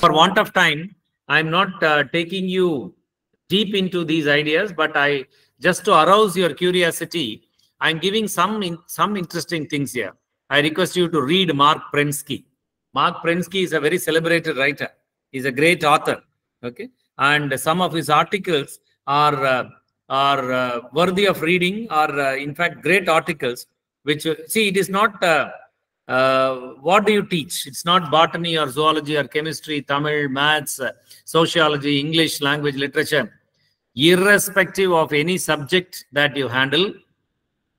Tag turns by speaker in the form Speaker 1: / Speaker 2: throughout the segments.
Speaker 1: For want of time, I'm not taking you deep into these ideas, but just to arouse your curiosity, I'm giving some interesting things here. I request you to read Mark Prensky. Mark Prensky is a very celebrated writer. He's a great author. Okay, and some of his articles are worthy of reading. Are in fact great articles. Which see, it is not. What do you teach? It's not botany or zoology or chemistry, Tamil, maths, sociology, English, language, literature. Irrespective of any subject that you handle,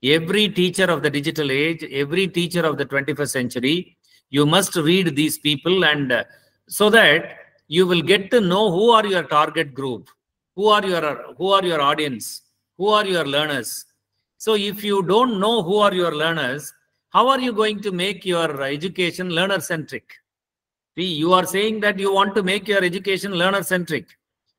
Speaker 1: every teacher of the digital age, every teacher of the 21st century, you must read these people, and so that you will get to know who are your target group, who are your audience, who are your learners. So if you don't know who are your learners, how are you going to make your education learner-centric? See, you are saying that you want to make your education learner-centric.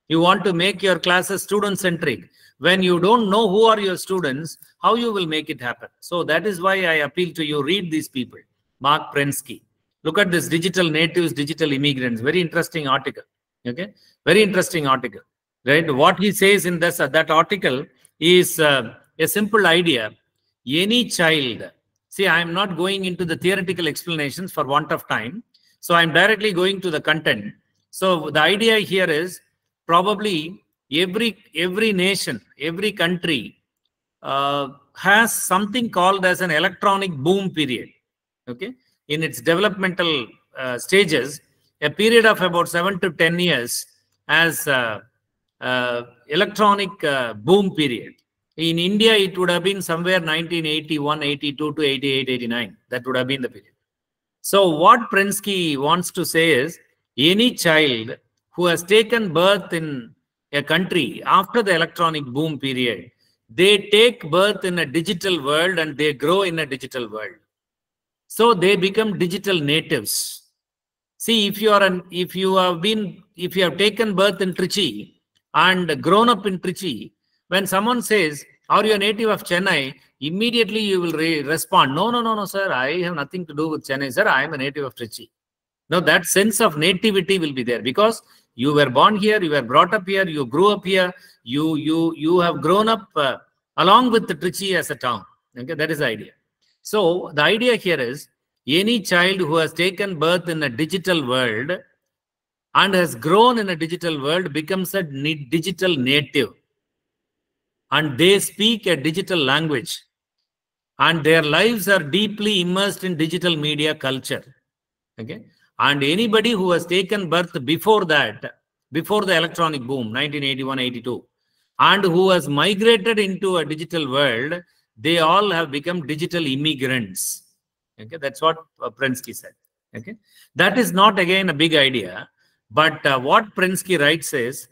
Speaker 1: You want to make your classes student-centric. When you don't know who are your students, how you will make it happen? So that is why I appeal to you, read these people. Mark Prensky. Look at this, digital natives, digital immigrants. Very interesting article. Okay, very interesting article. Right? What he says in that article is a simple idea. Any child. See, I am not going into the theoretical explanations for want of time. So I'm directly going to the content. So the idea here is probably every nation, every country has something called as an electronic boom period. Okay, in its developmental stages, a period of about 7 to 10 years as electronic boom period. In India, it would have been somewhere 1981, 82 to 88, 89. That would have been the period. So what Prensky wants to say is, any child who has taken birth in a country after the electronic boom period, they take birth in a digital world and they grow in a digital world. So they become digital natives. See, if you have taken birth in Trichy and grown up in Trichy, when someone says, are you a native of Chennai? Immediately you will respond, no, sir, I have nothing to do with Chennai, sir, I am a native of Trichy. Now that sense of nativity will be there because you were born here, you were brought up here, you grew up here, you have grown up along with the Trichy as a town. Okay, that is the idea. So the idea here is, any child who has taken birth in a digital world and has grown in a digital world becomes a digital native. And they speak a digital language. And their lives are deeply immersed in digital media culture. Okay. And anybody who has taken birth before that, before the electronic boom, 1981, 82, and who has migrated into a digital world, they all have become digital immigrants. Okay, that's what Prensky said. Okay, that is not again a big idea, but what Prensky writes is,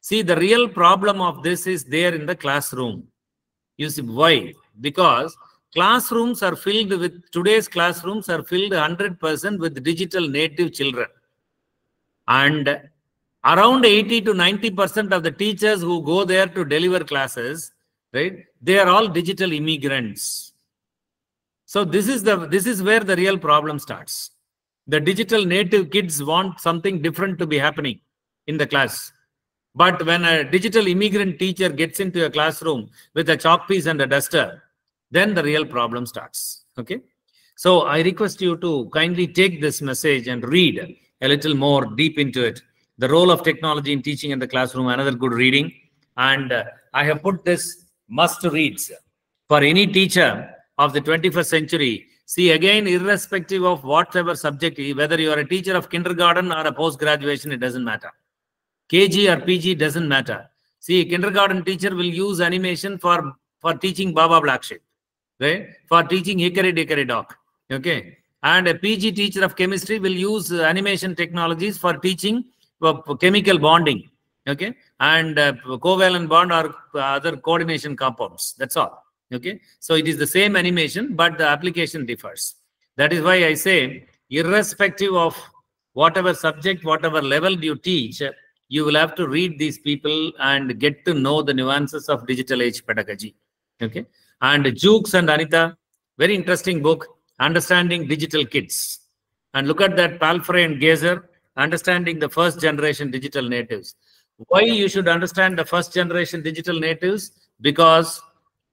Speaker 1: see, the real problem of this is there in the classroom. You see why? Because classrooms are filled with, today's classrooms are filled 100% with digital native children. And around 80 to 90% of the teachers who go there to deliver classes, right, they are all digital immigrants. So this is where the real problem starts. The digital native kids want something different to be happening in the class. But when a digital immigrant teacher gets into a classroom with a chalk piece and a duster, then the real problem starts. Okay. So I request you to kindly take this message and read a little more deep into it. The role of technology in teaching in the classroom, another good reading. And I have put this must reads for any teacher of the 21st century. See, again, irrespective of whatever subject, whether you are a teacher of kindergarten or a post-graduation, it doesn't matter. KG or PG doesn't matter. See, a kindergarten teacher will use animation for teaching Baba Black Sheep, right? For teaching Hickory Dickory Dock, okay? And a PG teacher of chemistry will use animation technologies for teaching chemical bonding, okay? And covalent bond or other coordination compounds, that's all, okay? So it is the same animation, but the application differs. That is why I say, irrespective of whatever subject, whatever level you teach, you will have to read these people and get to know the nuances of digital age pedagogy. Okay. And Jukes and Anita, very interesting book, Understanding Digital Kids. And look at that, Palfrey and Gazer, understanding the first generation digital natives. Why you should understand the first generation digital natives? Because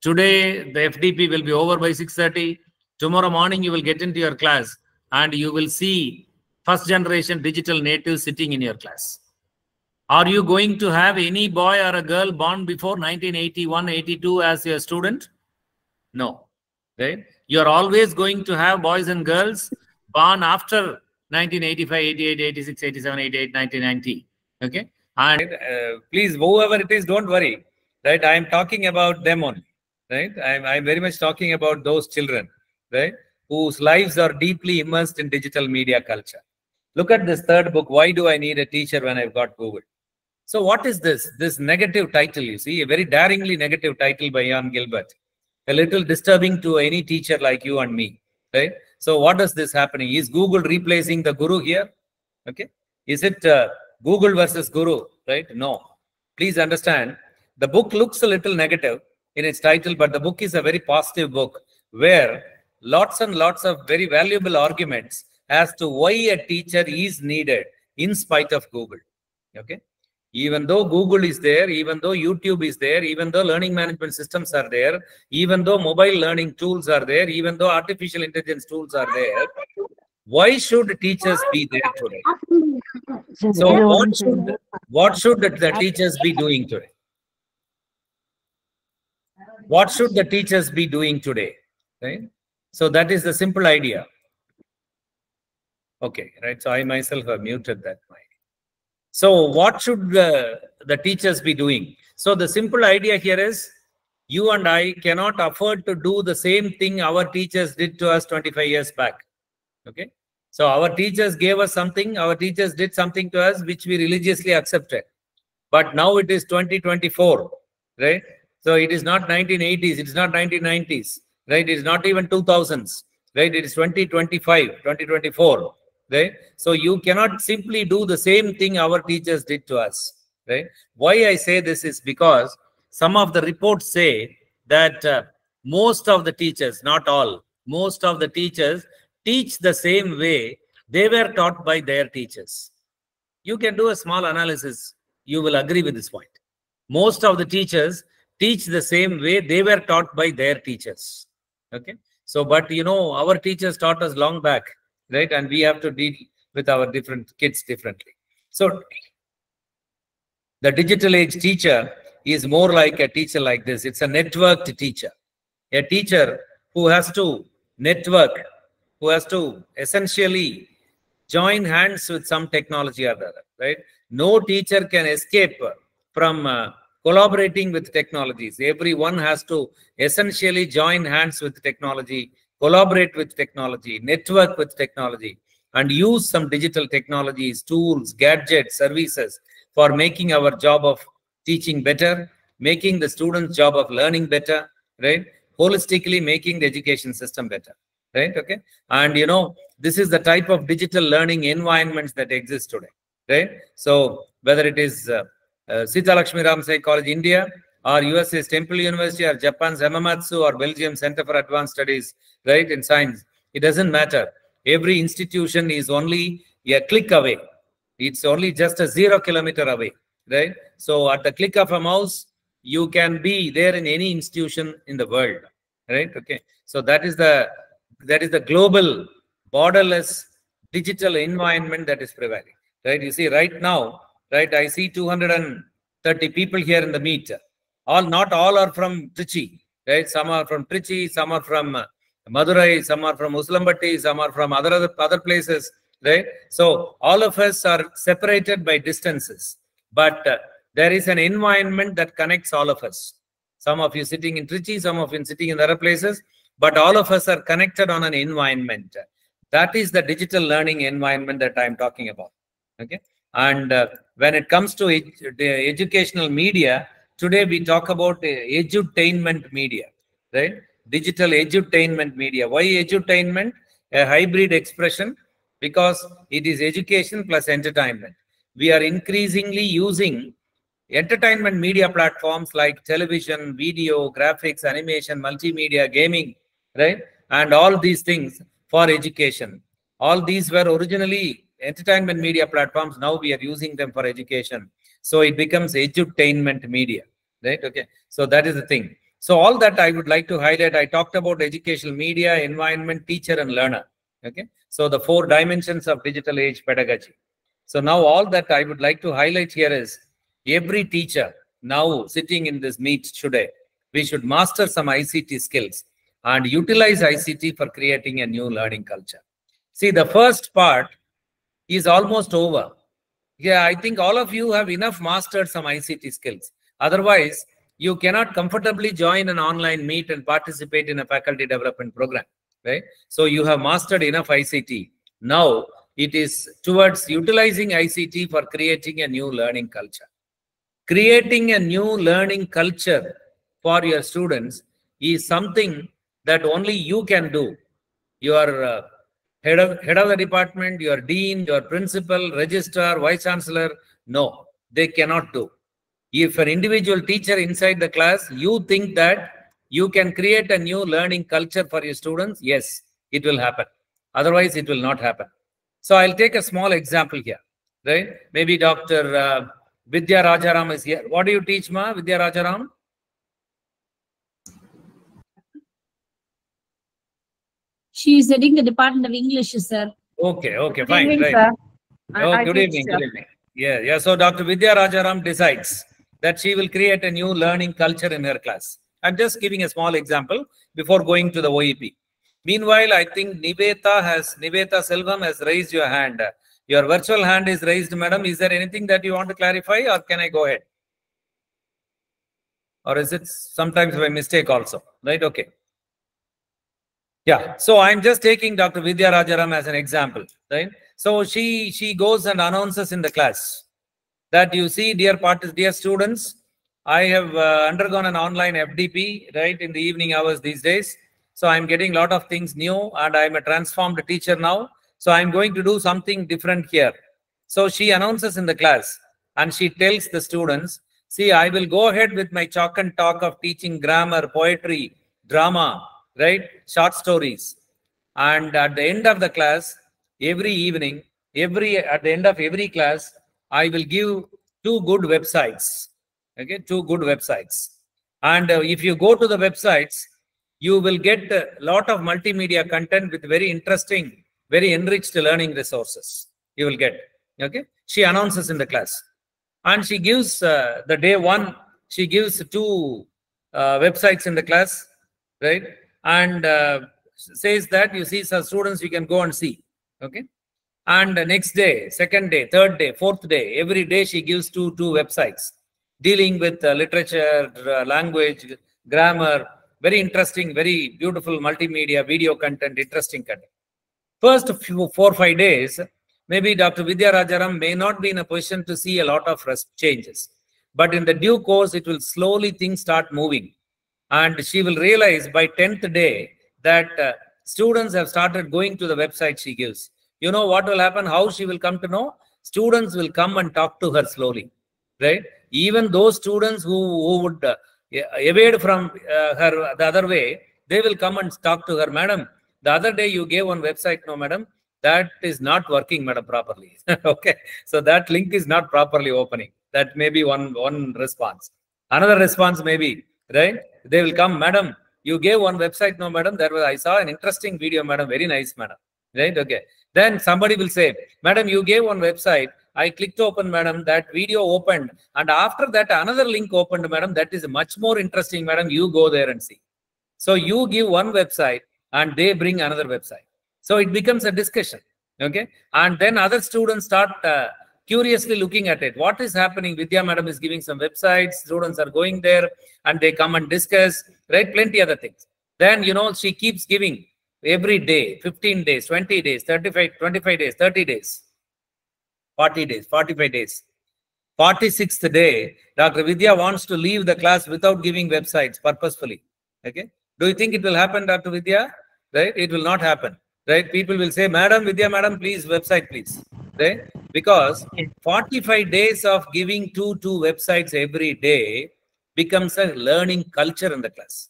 Speaker 1: today the FDP will be over by 6:30. Tomorrow morning you will get into your class and you will see first generation digital natives sitting in your class. Are you going to have any boy or a girl born before 1981, 82 as your student? No, right? You're always going to have boys and girls born after 1985, 88, 86, 87, 88, 1990. Okay? And please, whoever it is, don't worry, right? I'm talking about them only, right? I'm very much talking about those children, right? Whose lives are deeply immersed in digital media culture. Look at this third book, Why Do I Need a Teacher When I've Got Google? So what is this? This negative title, you see, a very daringly negative title by Ian Gilbert. A little disturbing to any teacher like you and me, right? So what is this happening? Is Google replacing the guru here? Okay. Is it Google versus guru, right? No. Please understand, the book looks a little negative in its title, but the book is a very positive book where lots and lots of very valuable arguments as to why a teacher is needed in spite of Google. Okay. Even though Google is there, even though YouTube is there, even though learning management systems are there, even though mobile learning tools are there, even though artificial intelligence tools are there, why should teachers be there today? So what should the teachers be doing today? What should the teachers be doing today? Right? So that is the simple idea. Okay, right. So I myself have muted that mic. So what should the teachers be doing? So the simple idea here is you and I cannot afford to do the same thing our teachers did to us 25 years back. Okay. So our teachers gave us something, our teachers did something to us which we religiously accepted. But now it is 2024, right? So it is not 1980s, it is not 1990s, right? It is not even 2000s, right? It is 2025, 2024. Right? So you cannot simply do the same thing our teachers did to us, right? Why I say this is because some of the reports say that most of the teachers, not all, most of the teachers teach the same way they were taught by their teachers. You can do a small analysis. You will agree with this point. Most of the teachers teach the same way they were taught by their teachers. Okay. So, but you know, our teachers taught us long back. Right, and we have to deal with our different kids differently. So the digital age teacher is more like a teacher like this. It's a networked teacher, a teacher who has to network, who has to essentially join hands with some technology or the other. Right? No teacher can escape from collaborating with technologies. Everyone has to essentially join hands with technology, collaborate with technology, network with technology, and use some digital technologies, tools, gadgets, services for making our job of teaching better, making the students' job of learning better, right? Holistically making the education system better, right? Okay. And you know, this is the type of digital learning environments that exist today, right? So whether it is Sita Lakshmi Ramsay College, India, or USA's Temple University, or Japan's Hamamatsu, or Belgium's Center for Advanced Studies, right, in science. It doesn't matter. Every institution is only a click away. It's only just a 0 kilometer away, right? So at the click of a mouse, you can be there in any institution in the world, right? Okay. So that is the global, borderless digital environment that is prevailing, right? You see, right now, right, I see 230 people here in the meet. Not all are from Trichy, right? Some are from Trichy, some are from Madurai, some are from Uslambatti, some are from other places, right? So all of us are separated by distances, but there is an environment that connects all of us. Some of you sitting in Trichy, some of you sitting in other places, but all of us are connected on an environment. That is the digital learning environment that I'm talking about. Okay, and when it comes to the educational media, today we talk about edutainment media, right? Digital edutainment media. Why edutainment? A hybrid expression, because it is education plus entertainment. We are increasingly using entertainment media platforms like television, video, graphics, animation, multimedia, gaming, right? And all these things for education. All these were originally entertainment media platforms, now we are using them for education. So it becomes edutainment media, right? Okay. So that is the thing. So all that I would like to highlight, I talked about educational media, environment, teacher, and learner. Okay. So the 4 dimensions of digital age pedagogy. So now all that I would like to highlight here is every teacher now sitting in this meet today, we should master some ICT skills and utilize ICT for creating a new learning culture. See, the first part is almost over. Yeah, I think all of you have enough mastered some ICT skills. Otherwise, you cannot comfortably join an online meet and participate in a faculty development program, right? So you have mastered enough ICT. Now, it is towards utilizing ICT for creating a new learning culture. Creating a new learning culture for your students is something that only you can do. Your head of the department, your dean, your principal, registrar, vice chancellor, no, they cannot do. If an individual teacher inside the class, you think that you can create a new learning culture for your students, yes, it will happen. Otherwise, it will not happen. So I'll take a small example here, right? Maybe Dr. Vidya Rajaram is here. What do you teach, Ma, Vidya Rajaram?
Speaker 2: She is heading the Department of English, sir.
Speaker 1: Okay, okay,
Speaker 3: Good
Speaker 1: fine.
Speaker 3: evening,
Speaker 1: Right.
Speaker 3: sir.
Speaker 1: Oh, good evening, good evening. Yeah, yeah. So Dr. Vidya Rajaram decides that she will create a new learning culture in her class. I'm just giving a small example before going to the OEP. Meanwhile, I think Niveta Selvam has raised your hand. Your virtual hand is raised, madam. Is there anything that you want to clarify, or can I go ahead? Or is it sometimes by mistake also? Right? Okay. Yeah. So I'm just taking Dr. Vidya Rajaram as an example, right? So she goes and announces in the class that, you see, dear students, I have undergone an online FDP, right, in the evening hours these days. So I'm getting a lot of things new, and I'm a transformed teacher now. So I'm going to do something different here. So she announces in the class and she tells the students, see, I will go ahead with my chalk and talk of teaching grammar, poetry, drama, right, short stories. And at the end of the class, every evening, at the end of every class, I will give 2 good websites. Okay, 2 good websites. And if you go to the websites, you will get a lot of multimedia content with very interesting, very enriched learning resources. You will get. Okay, she announces in the class, and she gives the day 1. She gives 2 websites in the class, right? And says that, you see, some students you can go and see. Okay, and the next day, 2nd day, 3rd day, 4th day, every day she gives two websites dealing with literature, language, grammar, very interesting, very beautiful multimedia, video content, interesting content. First 4 or 5 days, maybe Dr. Vidya Rajaram may not be in a position to see a lot of changes. But in the due course, it will slowly, things start moving. And she will realize by 10th day that students have started going to the website she gives. You know what will happen? How she will come to know? Students will come and talk to her slowly, right? Even those students who would evade from her the other way, they will come and talk to her. Madam, the other day you gave one website, no, madam, that is not working, madam, properly. Okay, so that link is not properly opening. That may be one response. Another response may be, right? They will come, madam, you gave one website, no, madam, I saw an interesting video, madam, very nice, madam. Right? Okay. Then somebody will say, madam, you gave one website. I clicked open, madam, that video opened. And after that, another link opened, madam. That is much more interesting, madam. You go there and see. So you give one website and they bring another website. So it becomes a discussion. Okay. And then other students start curiously looking at it. What is happening? Vidya madam is giving some websites. Students are going there and they come and discuss, right? Plenty other things. Then, you know, she keeps giving every day, 15 days, 20 days, 35, 25 days, 30 days, 40 days, 45 days. 46th day, Dr. Vidya wants to leave the class without giving websites purposefully. Okay. Do you think it will happen, Dr. Vidya? Right? It will not happen. Right? People will say, madam, Vidya, madam, please, website, please. Right? Because 45 days of giving two websites every day becomes a learning culture in the class.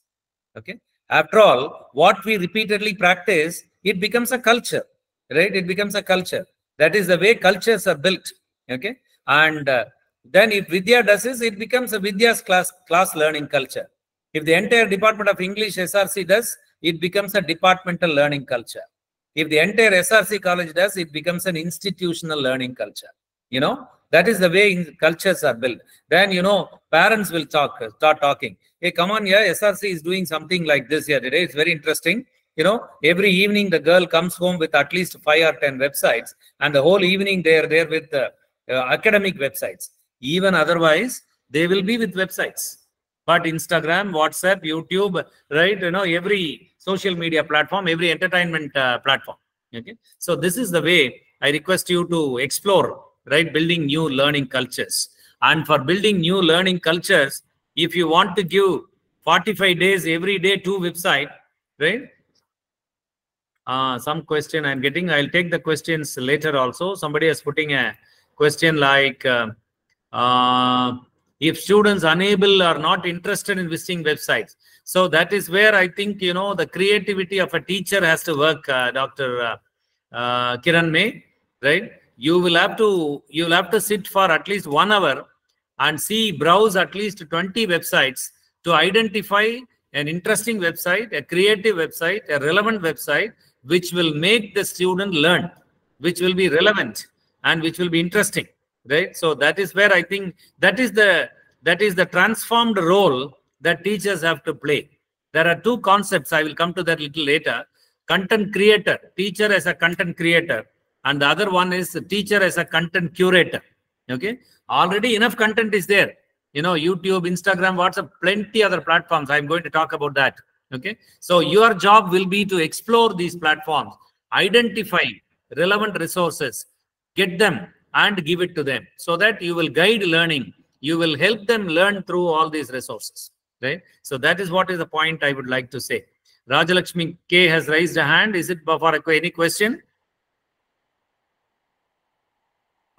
Speaker 1: Okay. After all, what we repeatedly practice, it becomes a culture, right? It becomes a culture. That is the way cultures are built. Okay. And then if Vidya does this, it becomes a Vidya's class learning culture. If the entire Department of English SRC does, it becomes a departmental learning culture. If the entire SRC college does, it becomes an institutional learning culture. You know, that is the way cultures are built. Then, you know, parents will start talking. Hey, come on here, SRC is doing something like this here today. It's very interesting. You know, every evening the girl comes home with at least 5 or 10 websites, and the whole evening they are there with academic websites. Even otherwise, they will be with websites. But Instagram, WhatsApp, YouTube, right? You know, every social media platform, every entertainment platform. Okay. So this is the way I request you to explore, right? Building new learning cultures. And for building new learning cultures, if you want to give 45 days every day to website, right? Some question I'm getting. I'll take the questions later also. Somebody is putting a question like, if students unable or not interested in visiting websites. So that is where I think, you know, the creativity of a teacher has to work, Dr. Kiran May, right? You'll have to sit for at least 1 hour and browse at least 20 websites to identify an interesting website, a creative website, a relevant website, which will make the student learn, which will be relevant and which will be interesting, right? So that is where I think that is the transformed role that teachers have to play. There are 2 concepts. I will come to that a little later. Content creator, teacher as a content creator, and the other one is teacher as a content curator. Okay, already enough content is there. You know, YouTube, Instagram, WhatsApp, plenty other platforms. I'm going to talk about that. Okay, so your job will be to explore these platforms, identify relevant resources, get them and give it to them, so that you will guide learning. You will help them learn through all these resources, right? So that is what is the point I would like to say. Rajalakshmi K has raised a hand. Is it for any question?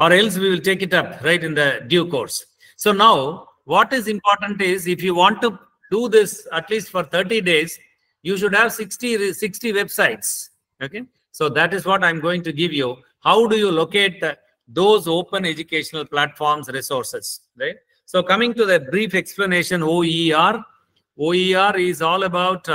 Speaker 1: Or else we will take it up right in the due course. So now what is important is, if you want to do this at least for 30 days, you should have 60 websites. Okay. So that is what I'm going to give you. How do you locate those open educational platforms resources, right? So coming to the brief explanation, OER. OER is all about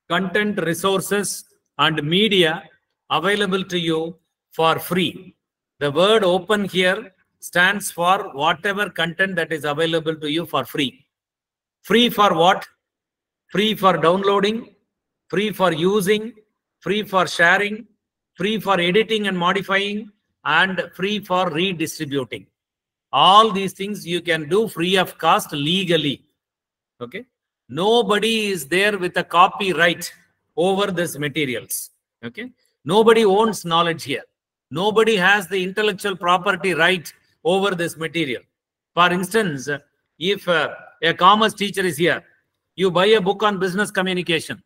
Speaker 1: content, resources and media available to you for free. The word open here stands for whatever content that is available to you for free. Free for what? Free for downloading, free for using, free for sharing, free for editing and modifying, and free for redistributing. All these things you can do free of cost legally. Okay. Nobody is there with a copyright over these materials. Okay. Nobody owns knowledge here. Nobody has the intellectual property right over this material. For instance, if a commerce teacher is here, you buy a book on business communication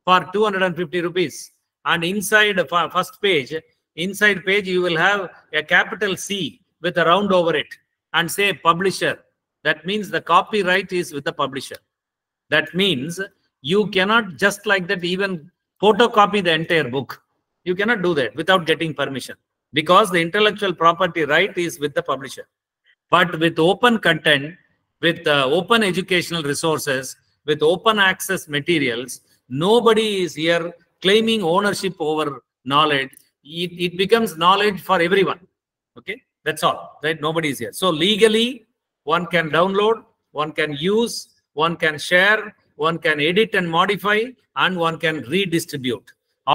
Speaker 1: for 250 rupees, and inside the first page, you will have a capital C with a round over it and say publisher. That means the copyright is with the publisher. That means you cannot just like that even photocopy the entire book. You cannot do that without getting permission, because the intellectual property right is with the publisher. But with open content, with open educational resources, with open access materials, nobody is here claiming ownership over knowledge. It becomes knowledge for everyone. Okay, that's all, right? Nobody is here. So legally, one can download, one can use, one can share, one can edit and modify, and one can redistribute.